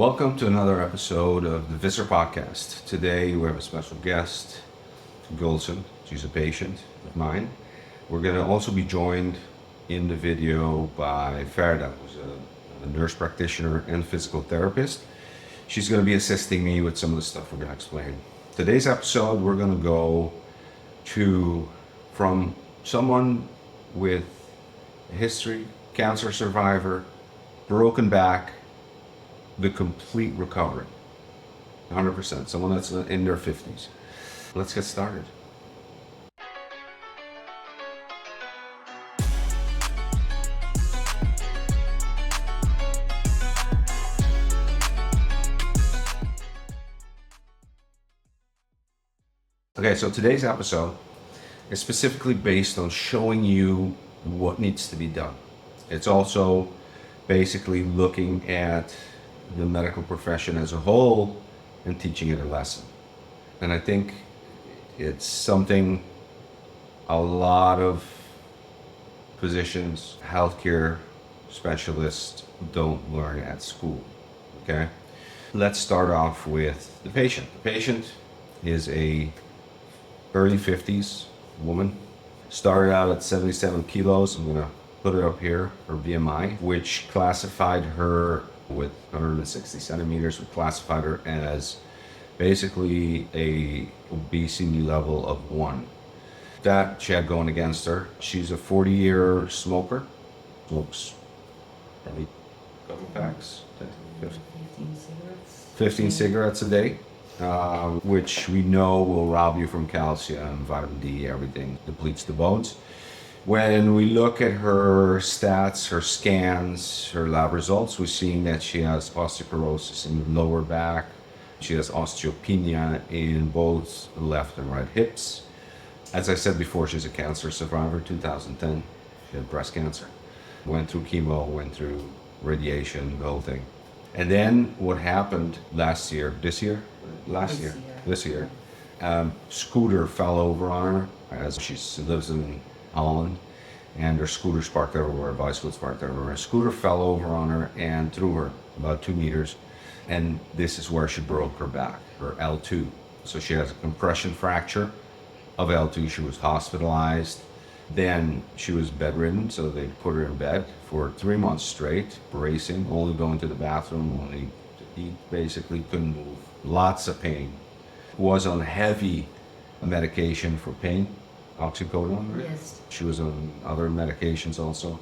Welcome to another episode of the Visser Podcast. Today we have a special guest, Gulsum. She's a patient of mine. We're going to also be joined in the video by Ferda, who's a nurse practitioner and physical therapist. She's going to be assisting me with some of the stuff we're going to explain. Today's episode, we're going to go from someone with a history, cancer survivor, broken back, the complete recovery, 100%, someone that's in their 50s. Let's get started. Okay, so today's episode is specifically based on showing you what needs to be done. It's also basically looking at the medical profession as a whole and teaching it a lesson. And I think it's something a lot of physicians, healthcare specialists don't learn at school, okay? Let's start off with the patient. The patient is a early 50s woman, started out at 77 kilos. I'm gonna put it up here, her BMI, which classified her with 160 centimeters, we classified her as basically a obesity level of 1. That she had going against her. She's a 40-year smoker, smokes maybe a couple packs, 15 cigarettes a day, which we know will rob you from calcium, vitamin D, everything, depletes the bones. When we look at her stats, her scans, her lab results, we're seeing that she has osteoporosis in the lower back. She has osteopenia in both left and right hips. As I said before, she's a cancer survivor, 2010. She had breast cancer. Went through chemo, went through radiation, the whole thing. And then what happened this year, scooter fell over on her as she lives in Holland, and her scooter sparked everywhere, her bicycle sparked everywhere. A scooter fell over on her and threw her about 2 meters, and this is where she broke her back, her L2. So she has a compression fracture of L2. She was hospitalized. Then she was bedridden, so they put her in bed for 3 months straight, bracing, only going to the bathroom, only to eat, basically couldn't move. Lots of pain. Was on heavy medication for pain. Oxycodone, right? Yes. She was on other medications also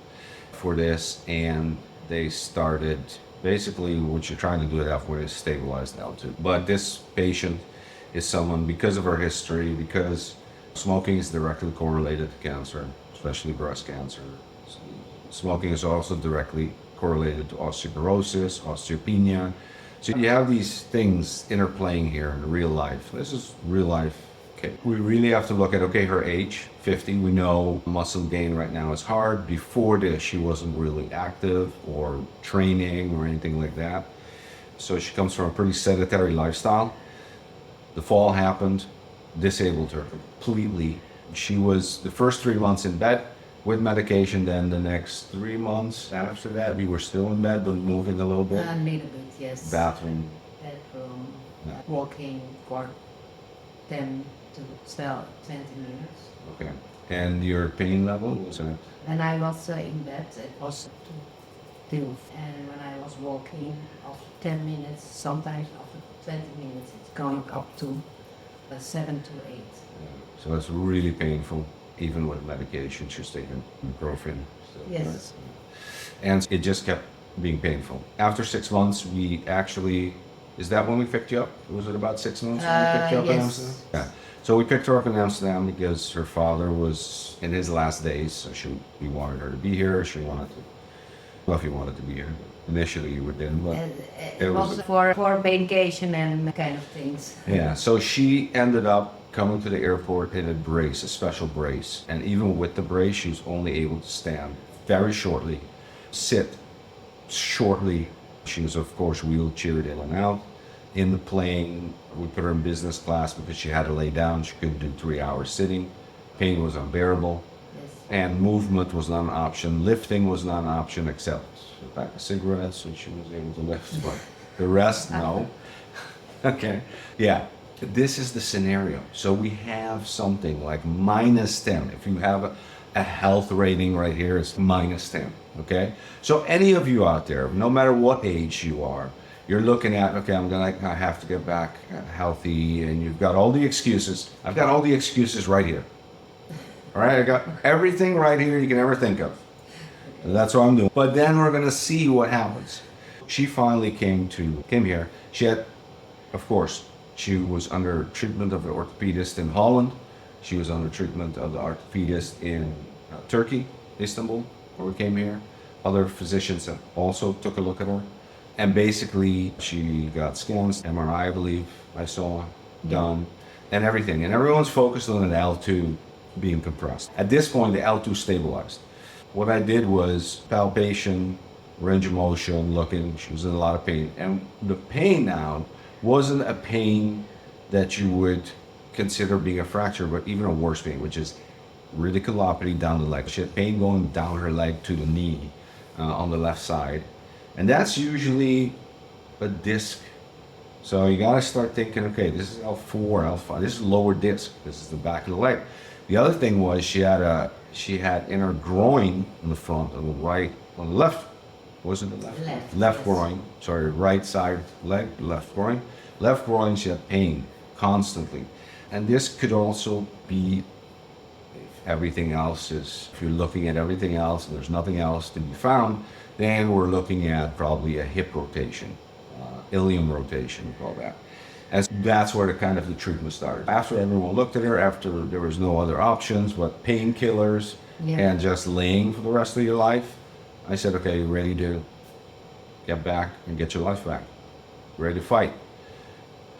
for this, and they started, basically what you're trying to do at that point is stabilize the L2. But this patient is someone, because of her history, because smoking is directly correlated to cancer, especially breast cancer. Smoking is also directly correlated to osteoporosis, osteopenia. So you have these things interplaying here in real life. This is real life. Okay. We really have to look at, her age, 50. We know muscle gain right now is hard. Before this, she wasn't really active or training or anything like that. So she comes from a pretty sedentary lifestyle. The fall happened, disabled her completely. She was the first 3 months in bed with medication. Then the next 3 months after that, we were still in bed, but moving a little bit. A little bit, yes. Bedroom. Yeah. Walking for 10 to 20 minutes. Okay. And your pain level was at? When I was in bed, it was 2. And when I was walking, after 10 minutes, sometimes after 20 minutes, it's going up to 7 to 8. So it's really painful, even with medication. She's taking ibuprofen. Yes. And it just kept being painful. After 6 months, we actually, is that when we picked you up? Was it about 6 months when we picked you up in Amsterdam? Yeah. So we picked her up in Amsterdam because her father was in his last days, so we wanted her to be here. She wanted to, well, if you wanted to be here. Initially you didn't, but it was for vacation and kind of things. Yeah, so she ended up coming to the airport in a brace, a special brace. And even with the brace, she was only able to stand very shortly, sit shortly. She was, of course, wheelchaired in and out. In the plane, we put her in business class because she had to lay down. She couldn't do 3 hours sitting. Pain was unbearable. Yes. And movement was not an option. Lifting was not an option except a pack of cigarettes, which she was able to lift. But The rest, no. Okay. Yeah. This is the scenario. So we have something like -10. If you have a health rating right here, it's -10. Okay. So any of you out there, no matter what age you are, you're looking at, okay, I have to get back healthy, and you've got all the excuses. I've got all the excuses right here. All right. I got everything right here you can ever think of. And that's what I'm doing. But then we're going to see what happens. She finally came here. She had, of course, she was under treatment of the orthopedist in Holland. She was under treatment of the orthopedist in Turkey, Istanbul, where we came here. Other physicians have also took a look at her. And basically, she got scans, MRI, I believe, I saw, done, and everything. And everyone's focused on an L2 being compressed. At this point, the L2 stabilized. What I did was palpation, range of motion, looking. She was in a lot of pain. And the pain now wasn't a pain that you would consider being a fracture, but even a worse pain, which is radiculopathy down the leg. She had pain going down her leg to the knee on the left side. And that's usually a disc. So you got to start thinking, okay, this is L4, L5. This is lower disc. This is the back of the leg. The other thing was she had in her groin on the front, on the right, on the left, wasn't it left? Left groin, sorry, right side leg, left groin. Left groin, she had pain constantly. And this could also be, if everything else is, if you're looking at everything else and there's nothing else to be found, then we're looking at probably a hip rotation, ilium rotation, we call that. And that's where the treatment started. After everyone looked at her, after there was no other options but painkillers and just laying for the rest of your life, I said, okay, you ready to get back and get your life back? Ready to fight?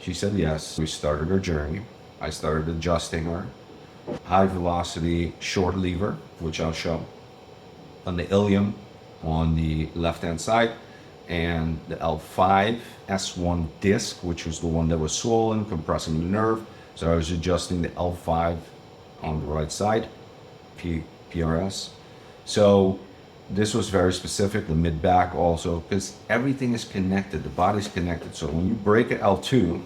She said yes. We started her journey. I started adjusting her. High velocity short lever, which I'll show, on the ilium on the left-hand side, and the L5 S1 disc, which was the one that was swollen, compressing the nerve. So I was adjusting the L5 on the right side, PRS. So this was very specific, the mid-back also, because everything is connected, the body's connected. So when you break an L2,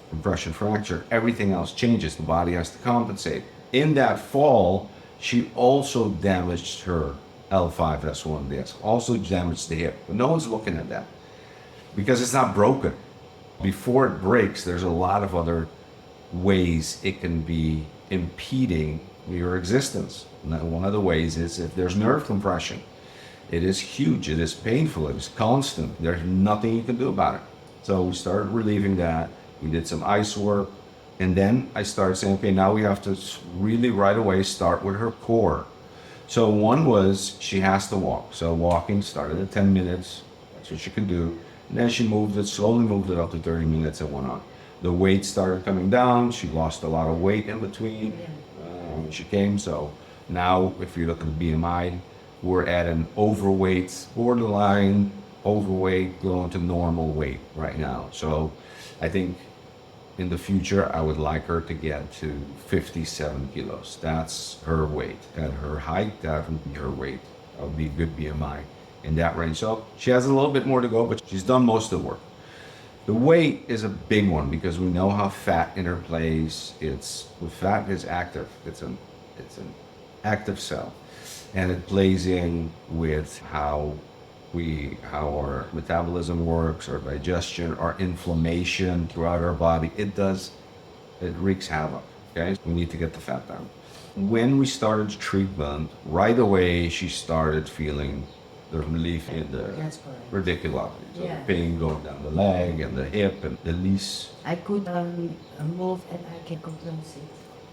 compression fracture, everything else changes, the body has to compensate. In that fall, she also damaged her L5 S1 disc, also damaged the hip, but no one's looking at that because it's not broken. Before it breaks, there's a lot of other ways it can be impeding your existence. And one of the ways is if there's nerve compression. It is huge, it is painful, it is constant. There's nothing you can do about it. So we started relieving that. We did some ice work, and then I started saying, okay, now we have to really right away start with her core. So one was she has to walk. So walking started at 10 minutes. That's what she could do. And then she slowly moved it up to 30 minutes and went on. The weight started coming down. She lost a lot of weight in between when she came. So now if you look at the BMI, we're at an overweight, borderline overweight, going to normal weight right now. So I think in the future, I would like her to get to 57 kilos. That's her weight. At her height, that would be her weight. That would be a good BMI in that range. So she has a little bit more to go, but she's done most of the work. The weight is a big one because we know how fat interplays. The fat is active. It's an active cell, and it plays in with how our metabolism works, our digestion, our inflammation throughout our body. It wreaks havoc. Okay, we need to get the fat down. When we started treatment, right away she started feeling the relief in the radiculopathy, so the pain going down the leg and the hip and the knees. I could move and I couldn't sit.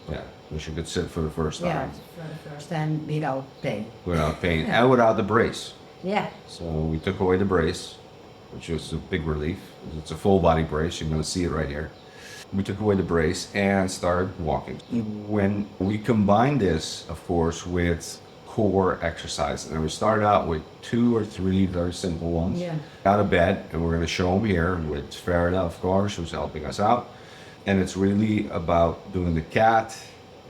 Yeah, so she could sit for the first time. Yeah, for the first time without pain. Without pain and without the brace. Yeah. So we took away the brace, which was a big relief. It's a full body brace. You're going to see it right here. We took away the brace and started walking. When we combined this, of course, with core exercises, and we started out with 2 or 3 very simple ones. Yeah. Out of bed, and we're going to show them here with Farida, of course, who's helping us out. And it's really about doing the cat.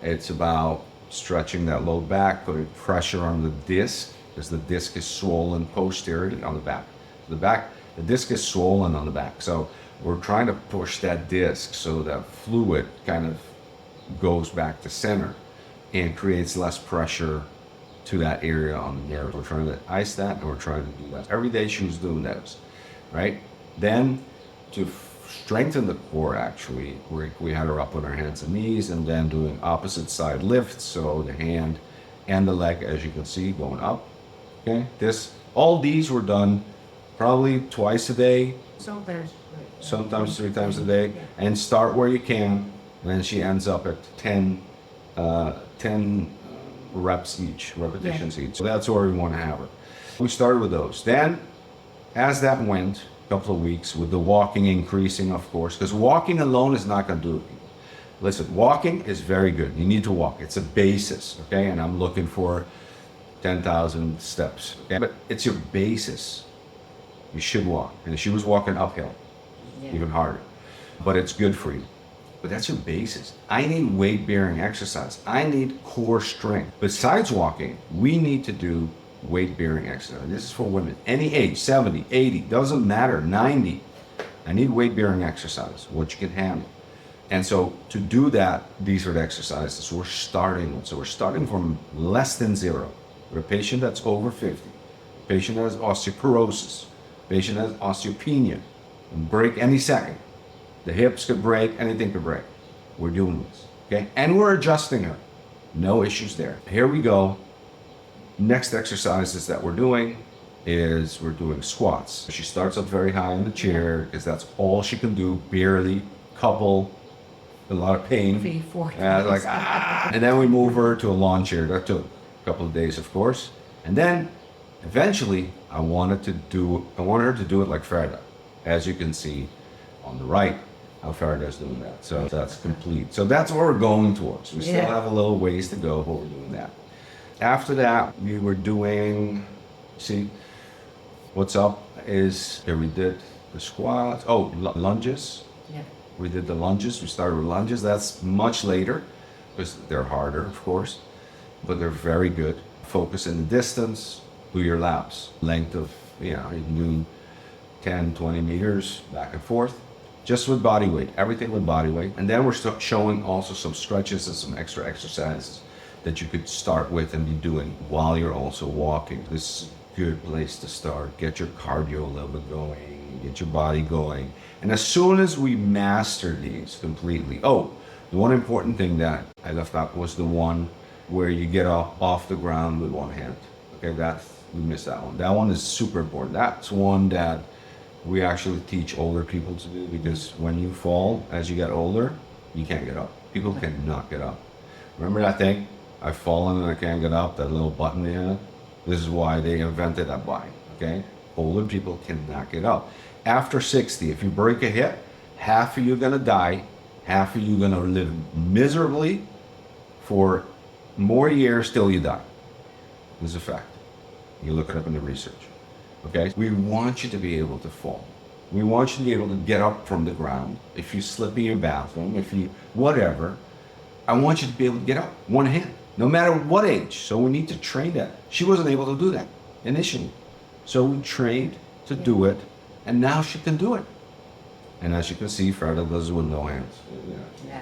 It's about stretching that low back, putting pressure on the disc, because the disc is swollen posteriorly on the back. The back The disc is swollen on the back. So we're trying to push that disc so that fluid kind of goes back to center and creates less pressure to that area on the nerve. We're trying to ice that, and we're trying to do that. Every day she was doing those, right? Then to strengthen the core, actually, we had her up on her hands and knees and then doing opposite side lifts. So the hand and the leg, as you can see, going up. Okay, all these were done probably twice a day, sometimes 3 times a day, and start where you can. And then she ends up at 10 reps each, repetitions each. So that's where we want to have her. We started with those. Then, as that went, a couple of weeks, with the walking increasing, of course, because walking alone is not going to do it. Listen, walking is very good. You need to walk. It's a basis, okay? And I'm looking for 10,000 steps, okay? But it's your basis. You should walk. And she was walking uphill, even harder. But it's good for you. But that's your basis. I need weight-bearing exercise. I need core strength. Besides walking, we need to do weight-bearing exercise. This is for women. Any age, 70, 80, doesn't matter, 90. I need weight-bearing exercise, what you can handle. And so to do that, these are the exercises we're starting with. So we're starting from less than 0. For a patient that's over 50, a patient that has osteoporosis, a patient that has osteopenia, and break any second. The hips could break, anything could break. We're doing this, okay? And we're adjusting her. No issues there. Here we go. Next exercises that we're doing is we're doing squats. She starts up very high in the chair because that's all she can do, barely, couple, a lot of pain. 3, 4 like, ah. And then we move her to a lawn chair. That took a couple of days, of course. And then eventually I want her to do it like Ferda, as you can see on the right. How Farada's doing that. So that's complete. So that's what we're going towards. We still have a little ways to go, but we're doing that. After that, we were doing, see, what's up is, here we did the squats. Oh, lunges. Yeah. We did the lunges. We started with lunges. That's much later because they're harder, of course, but they're very good. Focus in the distance, do your laps. Length of, you can do 10, 20 meters back and forth. Just with body weight, everything with body weight. And then we're showing also some stretches and some extra exercises that you could start with and be doing while you're also walking. This is a good place to start. Get your cardio a little bit going, get your body going. And as soon as we master these completely, the one important thing that I left out was the one where you get off the ground with one hand. Okay, we missed that one. That one is super important. That's one that we actually teach older people to do, because when you fall, as you get older, you can't get up. People cannot get up. Remember that thing? I've fallen and I can't get up, that little button there? This is why they invented that button, okay? Older people cannot get up. After 60, if you break a hip, half of you are gonna die, half of you are gonna live miserably for more years till you die. This is a fact. You look it up in the research. Okay, we want you to be able to fall. We want you to be able to get up from the ground. If you slip in your bathroom, whatever, I want you to be able to get up, one hand, no matter what age. So we need to train that. She wasn't able to do that initially. So we trained to do it, and now she can do it. And as you can see, Freda does it with no hands. Yeah.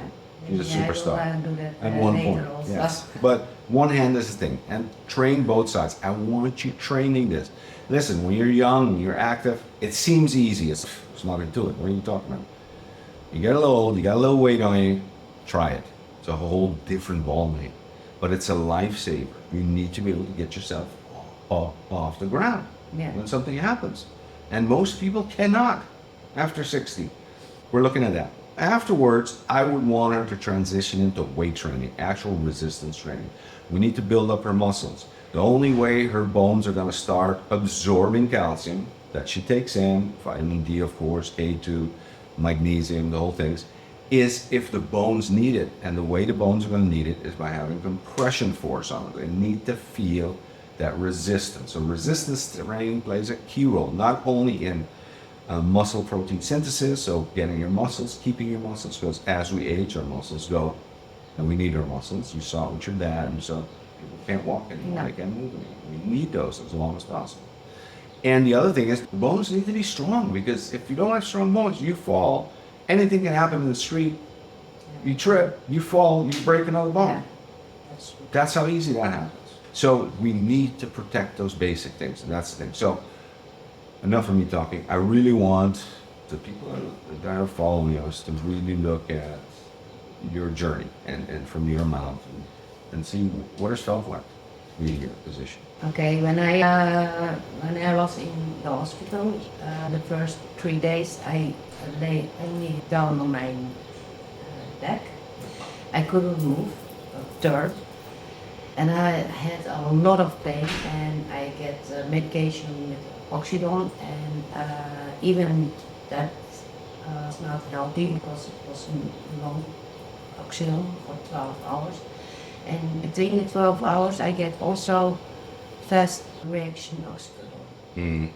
She's a superstar. I will do that At one point, also. yes. But one hand is the thing, and train both sides. I want you training this. Listen, when you're young, you're active, it seems easy. It's nothing to it. What are you talking about? You get a little old, you got a little weight on you, try it. It's a whole different ballgame. But it's a lifesaver. You need to be able to get yourself off the ground when something happens. And most people cannot after 60. We're looking at that. Afterwards, I would want her to transition into weight training, actual resistance training. We need to build up her muscles. The only way her bones are going to start absorbing calcium that she takes in, vitamin D, of course, K2, magnesium, the whole things, is if the bones need it. And the way the bones are going to need it is by having compression force on it. They need to feel that resistance. So resistance training plays a key role, not only in muscle protein synthesis, so getting your muscles, keeping your muscles, because as we age, our muscles go, and we need our muscles. You saw it with your dad, and so people can't walk anymore, they can't move anymore. We need those as long as possible. And the other thing is, the bones need to be strong, because if you don't have strong bones, you fall. Anything can happen in the street. You trip, you fall, you break another bone. Yeah. That's true. That's how easy that happens. So we need to protect those basic things, and that's the thing. So enough of me talking. I really want the people that are following us to really look at your journey and from your mouth and see what it's felt like being in your position. Okay, when I was in the hospital, the first 3 days I lay only down on my back. I couldn't move, turn, and I had a lot of pain, and I get medication with oxygen, and even that was not healthy because it was long oxygen for 12 hours. And between the 12 hours I get also fast reaction oxygen. Mm.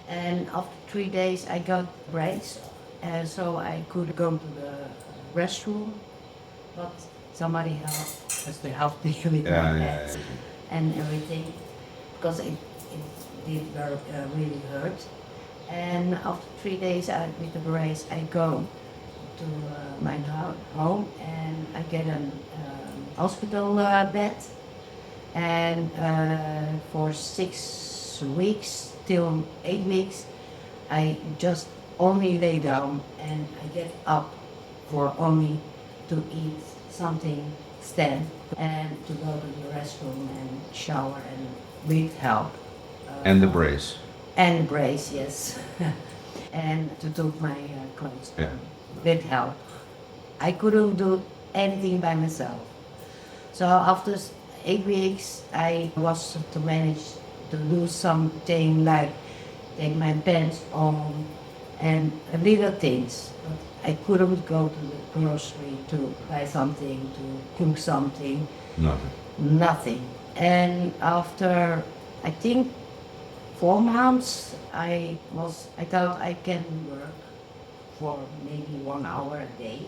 And after 3 days I got brace, and so I could go to the restroom, but somebody has to help me with my head and everything, because it did really hurt. And after 3 days with the brace, I go to my home, and I get a hospital bed, and for 6 weeks till 8 weeks I just only lay down, and I get up for only to eat something, stand, and to go to the restroom and shower, and with help. And the brace. And the brace, yes. And to do my clothes with help. I couldn't do anything by myself. So after 8 weeks, I was to manage to do something like take my pants on and little things. But I couldn't go to the grocery to buy something, to cook something. Nothing. Nothing. And after, I think, 4 months, I thought I can work for maybe 1 hour a day.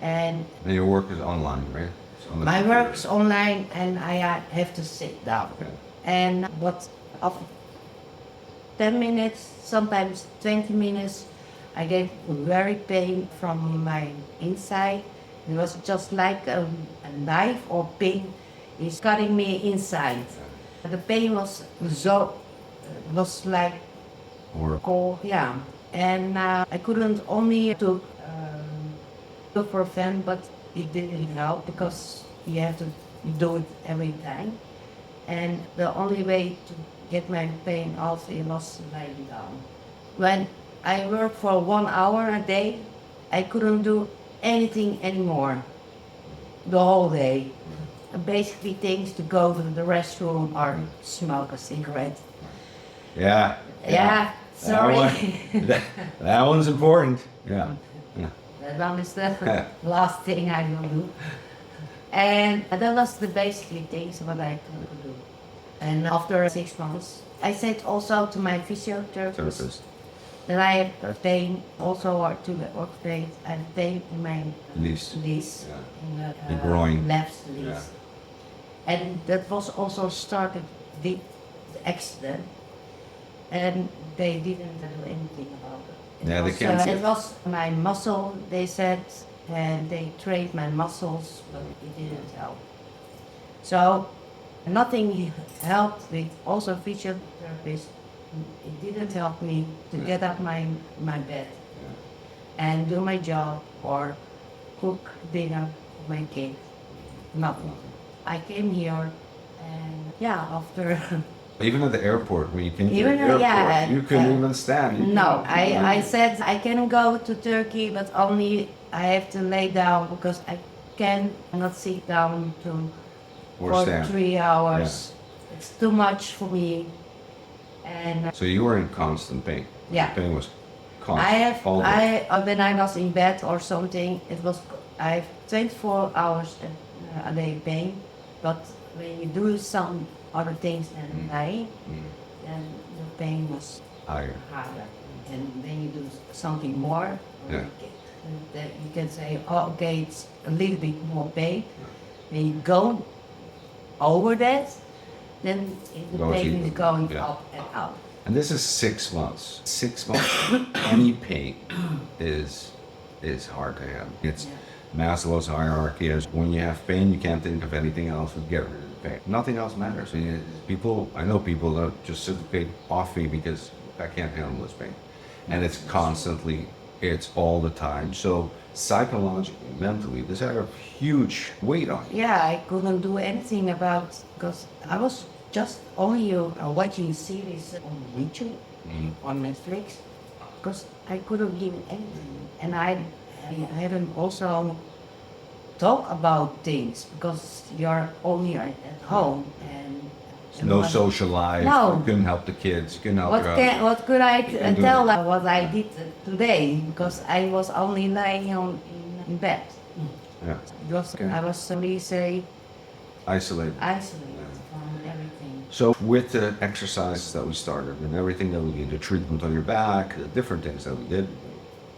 And your work is online, right? It's on the my computer. work's online, and I have to sit down. Okay. And but after 10 minutes, sometimes 20 minutes, I get very pain from my inside. It was just like a knife or pin is cutting me inside. The pain was was like Or cold, yeah. And I couldn't only took ibuprofen, but it didn't help because you have to do it every time. And the only way to get my pain off was lying down. When I worked for 1 hour a day, I couldn't do anything anymore the whole day. Basically things to go to the restroom or smoke a cigarette. yeah. Yeah, sorry. That one's important. Yeah. Yeah. That one is the last thing I will do. And that was the basically things what I could do. And after 6 months, I said also to my physiotherapist Therapist. that I have pain also, or to the orthoped, I have pain in my Least. knees, Yeah. in The groin. left knees. Yeah. And that was also started the accident, and they didn't do anything about it. Yeah, they can't see It it. was my muscle, they said, and they trained my muscles, but it didn't help. So nothing helped with also physiotherapist. It didn't help me to get up my bed and do my job or cook dinner for my kids. Nothing. I came here, and after Even at the airport, when you came to Even the airport, yeah, you couldn't even stand. You no, couldn't- I said I can go to Turkey, but only I have to lay down because I cannot sit down Or for stand. 3 hours. It's too much for me. And So you were in constant pain. Yeah. The pain was constant. all day. when I was in bed or something, I have 24 hours a day pain, but when you do some other things than night, then the pain was Higher. higher. And when you do something more, Yeah. that you can say, oh, okay, it's a little bit more pain. When you go over that, then the Goes pain even. is going Yeah. up and up. And this is 6 months. 6 months. Any pain is hard to handle. It's Maslow's hierarchy is when you have pain, you can't think of anything else to get rid of the pain. Nothing else matters. I mean, I know people that just sit the pain off me because I can't handle this pain. And it's constantly, it's all the time. So psychologically, mentally, this had a huge weight on you. Yeah, I couldn't do anything about, because I was just only watching series on YouTube, on Netflix, because I couldn't give anything. And I hadn't also talk about things, because you're only at home and No social life. No. You couldn't help the kids. You couldn't help your husband. What could I can do tell what I did today? Because I was only lying in bed. Yeah. Because I was somebody say Isolated. isolated from everything. So with the exercises that we started and everything that we did, the treatment on your back, the different things that we did,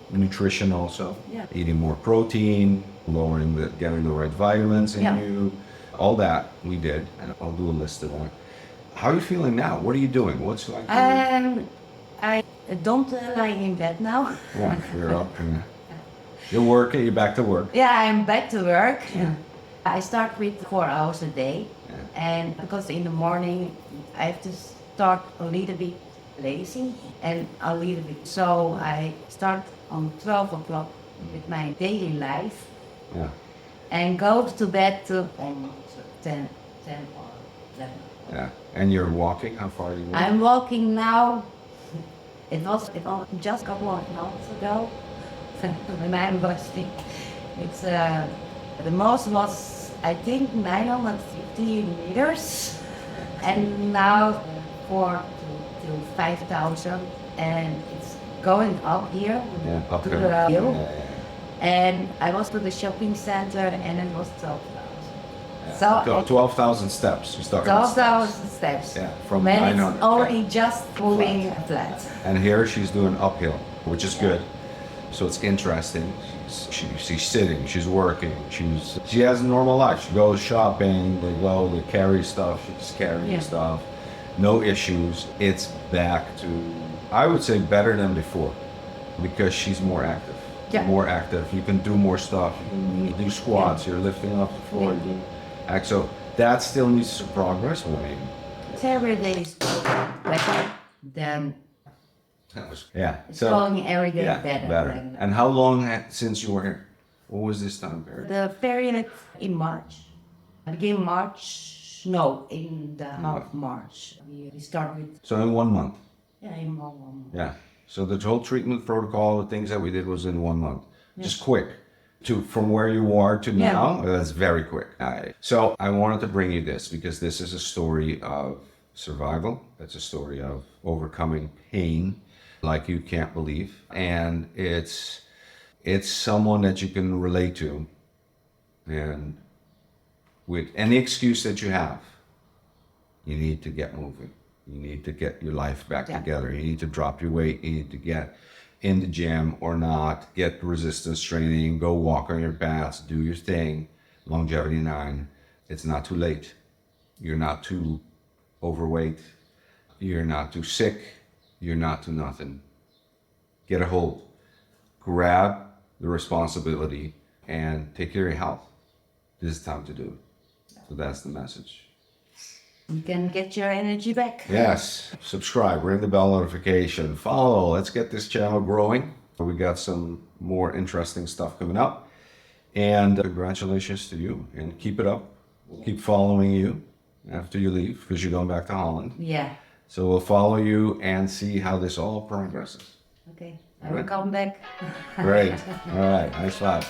nutrition also, eating more protein, getting the right vitamins in you, all that we did, and I'll do a list of that. How are you feeling now? What are you doing? What's like? I don't lie in bed now. Yeah, you're up. And you're working. You're back to work. Yeah, I'm back to work. I start with 4 hours a day, and because in the morning I have to start a little bit lazy and a little bit. So I start on 12 o'clock with my daily life, and go to bed to 10 or 11. Yeah, and you're walking. How far are you walking? I'm walking now. It was just a couple of months ago when I was sick. It's the most was I think 950 meters, and now 4 to 5,000, and it's going up here Up to here. the hill. And I was to the shopping center, and it was 12,000. So 12,000 steps. You started. 12,000 steps. Yeah, from when 900. it's already just moving flat. And here she's doing uphill, which is good. So it's interesting. She's sitting, she's working, she has a normal life. She goes shopping, they carry stuff, she's carrying stuff. No issues. It's back to, I would say, better than before, because she's more active. More active. You can do more stuff. You can do squats. You're lifting off the floor. So that still needs some progress. Every day is better than it's So going every day better. And how long since you were here? What was this time period? The period in March. Begin March. No, in the half of March. We start with. So in 1 month. Yeah, in 1 month. Yeah. So the whole treatment protocol, the things that we did was in 1 month. Just quick. From where you are to now, that's very quick. So I wanted to bring you this because this is a story of survival. It's a story of overcoming pain like you can't believe. And it's someone that you can relate to. And with any excuse that you have, you need to get moving. You need to get your life back together. You need to drop your weight. You need to get in the gym or not, get resistance training, go walk on your paths, do your thing. Longevity 9. It's not too late. You're not too overweight. You're not too sick. You're not too nothing. Get a hold. Grab the responsibility and take care of your health. This is time to do it. So that's the message. You can get your energy back. Yes. Subscribe, ring the bell notification, follow. Let's get this channel growing. We got some more interesting stuff coming up. And congratulations to you. And keep it up. We'll keep following you after you leave because you're going back to Holland. Yeah. So we'll follow you and see how this all progresses. Okay. I will come back. Great. All right. Nice job.